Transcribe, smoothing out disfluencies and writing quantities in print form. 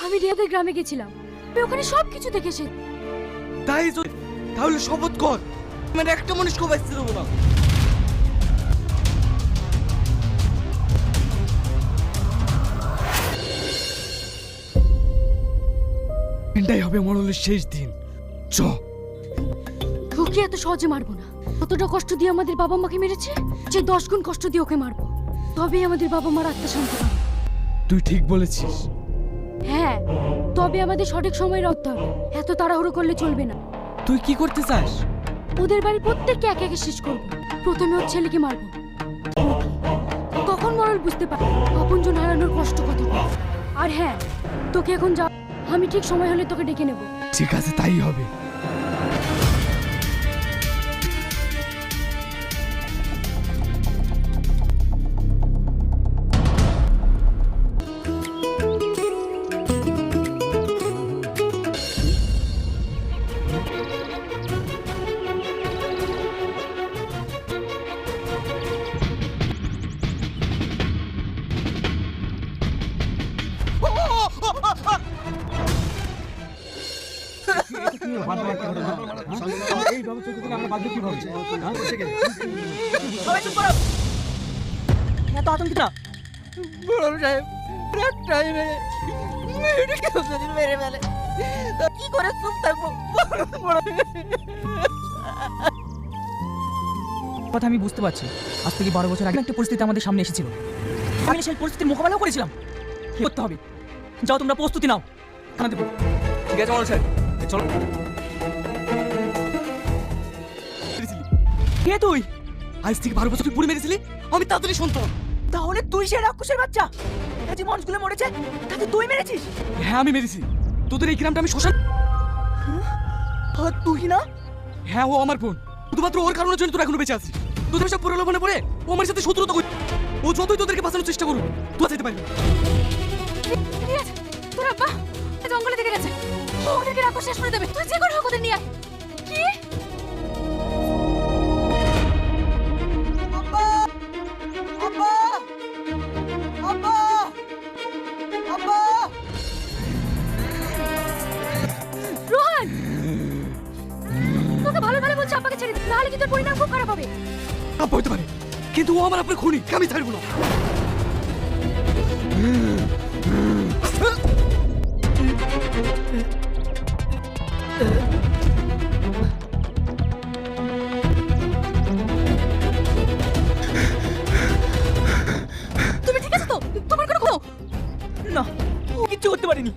আমি রিয়াদের গ্রামে গেছিলাম, আমি ওখানে সবকিছু দেখেছি। তাই তাহলে শপথ কর, মানে একটা মানুষকে বাঁচতে দেবো না। এটাই হবে মরলের শেষ দিন। চ। ওকে এত সহজে মারবো না। কতটা কষ্ট দিয়ে আমাদের বাবা মাকে মেরেছে, যে 10 গুণ কষ্ট দিয়ে ওকে মারবো, তবেই আমাদের বাবা মার আত্মা শান্তি পাবে। তুই ঠিক বলেছিস। হ্যাঁ, তবে আমাদের সঠিক সময় রাখতে হবে। এত তাড়াহুড়ো করলে চলবে না। তুই কি করতে চাস? ওদের বাড়ি প্রত্যেককে একে একে শেষ করবো। প্রথমে ওর ছেলেকে মারবো, তখন মরল বুঝতে পারবে আপনজন হারানোর কষ্ট কতটা। আর হ্যাঁ, তোকে এখন যা, আমি ঠিক সময় হলে তোকে ডেকে নেব। ঠিক আছে, তাই হবে। এত আতঙ্কিত বড় সাহেব, টাইমে কেউ যদি মেরে ফেলে তো কি করে চুপ থাকবো? কথা আমি বুঝতে পারছি। আজ থেকে 12 বছর আগে একটা পরিস্থিতি আমাদের সামনে এসেছিল। আমি সেই পরিস্থিতির মোকাবেলা করেছিলাম। কি করতে হবে? যাও, তোমরা প্রস্তুতি নাও। খানা দেবো। ঠিক আছে মরল সাহেব, চলো। কে তুই? আজ থেকে 12 বছর তুই পুড়ে মেরেছিলি, আমি তাড়াতাড়ি শুনতাম। তাহলে তুই সেই রাক্ষসের বাচ্চা, যে মানুষগুলো মরেছে তাকে তুই মেরেছিস? হ্যাঁ, আমি মেরেছি। তোদের এই গ্রামটা আমি শ্মশান। তুই না? হ্যাঁ, ও আমার বোন। শুধুমাত্র ওর কারণের জন্য তোরা এখনো বেঁচে আছিস। তোদের সব প্রলোভনে পড়ে ও আমার সাথে শত্রুতা করে। ও যতই তোদেরকে বাঁচানোর চেষ্টা করুক, তুই যেতে পারবি না। তোর আব্বা জঙ্গলে থেকে গেছে, ওদেরকে রাখো, শেষ করে দেবে। তুই যে করে হোক ওদের নিয়ে আয়। কি? রোহন, তোকে ভালো ভালো বলছি আব্বাকে ছেড়ে দে, নাহলে কিন্তু তোর পরিণাম খুব খারাপ হবে। আব্বা হতে পারে, কিন্তু ও আমার আপনার খুনি, আমি ছাড়বো না। তুমি ঠিক আছে তো? তোমার কোনো না, ও কিচ্ছু করতে পারিনি।